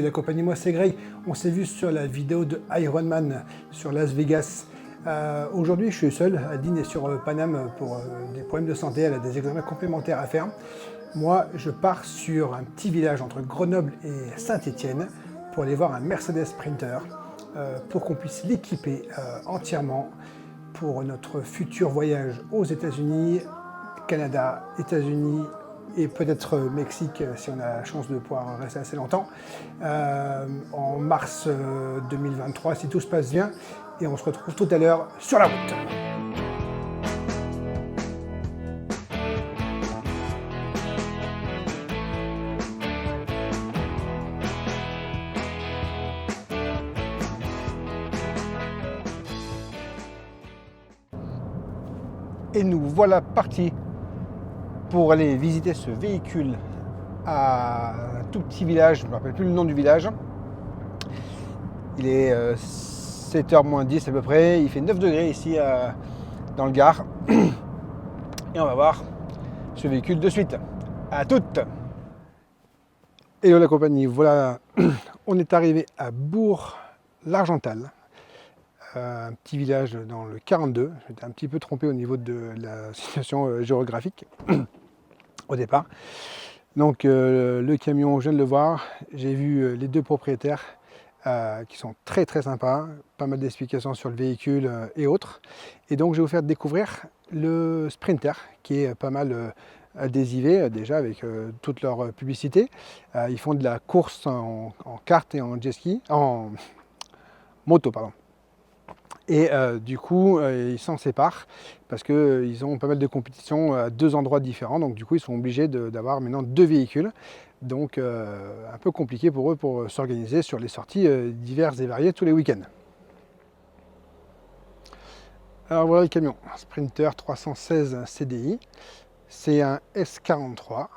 La compagnie, moi c'est Greg. On s'est vu sur la vidéo de Ironman sur Las Vegas. Aujourd'hui, je suis seul. Adine est sur Paname pour des problèmes de santé. Elle a des examens complémentaires à faire. Moi, je pars sur un petit village entre Grenoble et Saint-Étienne pour aller voir un Mercedes Sprinter pour qu'on puisse l'équiper entièrement pour notre futur voyage aux États-Unis, Canada, États-Unis et peut-être Mexique si on a la chance de pouvoir rester assez longtemps, en mars 2023 si tout se passe bien, et on se retrouve tout à l'heure sur la route. Et nous voilà partis pour aller visiter ce véhicule à un tout petit village, je ne me rappelle plus le nom du village. Il est 7h moins 10 à peu près, il fait 9 degrés ici dans le Gard. Et on va voir ce véhicule de suite. À toutes. Hello la compagnie, voilà, on est arrivé à Bourg-l'Argental, un petit village dans le 42. J'étais un petit peu trompé au niveau de la situation géographique au départ. Donc le camion, je viens de le voir, j'ai vu les deux propriétaires qui sont très très sympas, pas mal d'explications sur le véhicule et autres. Et donc je vais vous faire découvrir le Sprinter qui est pas mal adhésivé déjà avec toute leur publicité. Ils font de la course en kart et en jet ski, en moto pardon. Et du coup, ils s'en séparent parce qu'ils ont pas mal de compétitions à deux endroits différents. Donc du coup, ils sont obligés d'avoir maintenant deux véhicules. Donc un peu compliqué pour eux pour s'organiser sur les sorties diverses et variées tous les week-ends. Alors voilà le camion, Sprinter 316 CDI. C'est un S43.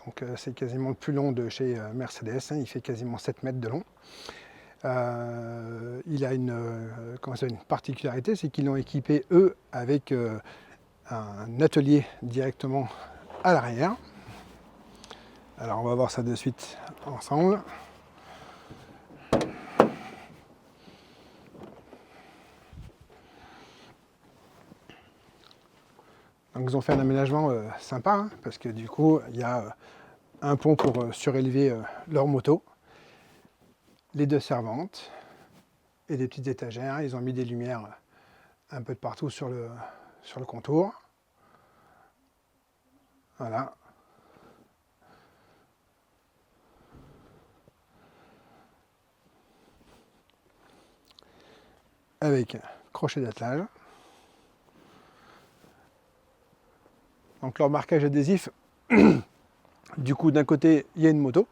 Donc c'est quasiment le plus long de chez Mercedes. Il fait quasiment 7 mètres de long. Il a une particularité, c'est qu'ils l'ont équipé eux avec un atelier directement à l'arrière. Alors on va voir ça de suite ensemble. Donc ils ont fait un aménagement sympa, hein, parce que du coup il y a un pont pour surélever leur moto, les deux servantes et des petites étagères. Ils ont mis des lumières un peu de partout sur le contour. Voilà. Avec un crochet d'attelage. Donc leur marquage adhésif, du coup d'un côté il y a une moto,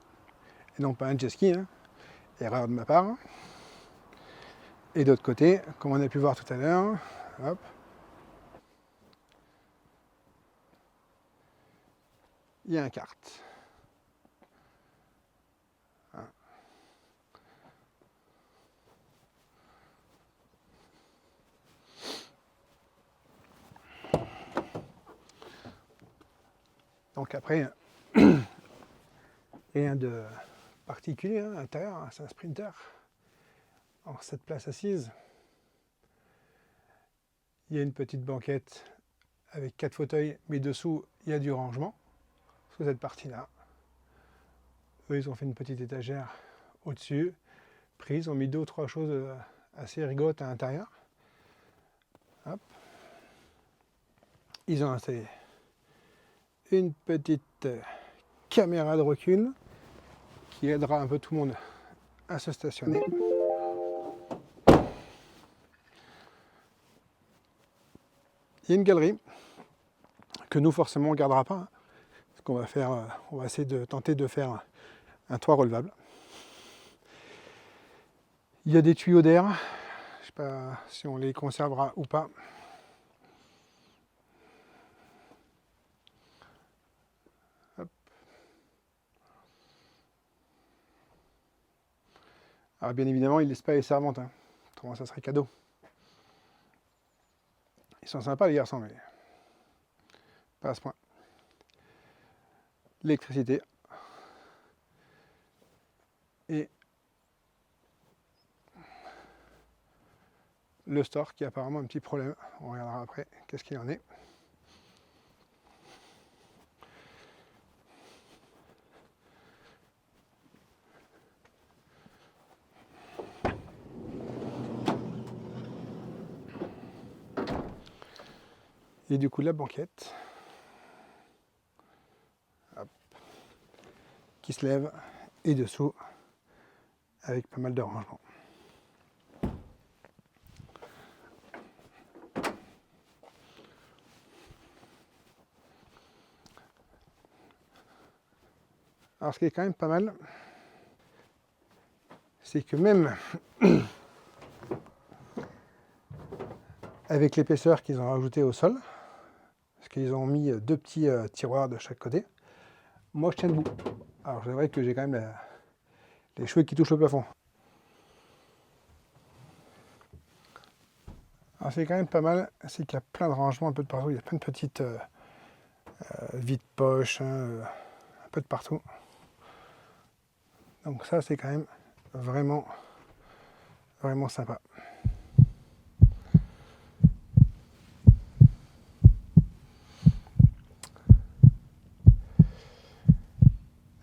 et non pas un jet ski, hein, erreur de ma part. Et d'autre côté, comme on a pu voir tout à l'heure, hop, il y a un kart. Donc après, rien de particulier hein, à l'intérieur, c'est un Sprinter. Alors cette place assise, il y a une petite banquette avec 4 fauteuils, mais dessous il y a du rangement, sous cette partie-là. Eux ils ont fait une petite étagère au-dessus, prise, ont mis 2 ou 3 choses assez rigolotes à l'intérieur. Hop. Ils ont installé une petite caméra de recul qui aidera un peu tout le monde à se stationner. Il y a une galerie que nous forcément on ne gardera pas, hein, parce qu'on va faire, on va essayer de tenter de faire un toit relevable. Il y a des tuyaux d'air, je ne sais pas si on les conservera ou pas. Hop. Alors bien évidemment, ils ne laissent pas les servantes, hein. Autrement ça serait cadeau. Ils sont sympas les garçons, mais pas à ce point. L'électricité. Et le store qui a apparemment un petit problème. On regardera après qu'est-ce qu'il en est. Et du coup la banquette hop, qui se lève et dessous avec pas mal de rangements. Alors ce qui est quand même pas mal, c'est que même avec l'épaisseur qu'ils ont rajouté au sol, parce qu'ils ont mis 2 petits tiroirs de chaque côté, moi je tiens debout. Alors c'est vrai que j'ai quand même les cheveux qui touchent le plafond. Alors c'est quand même pas mal, c'est qu'il y a plein de rangements un peu de partout, il y a plein de petites vides-poches, un peu de partout. Donc ça c'est quand même vraiment sympa.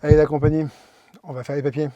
Allez la compagnie, on va faire les papiers.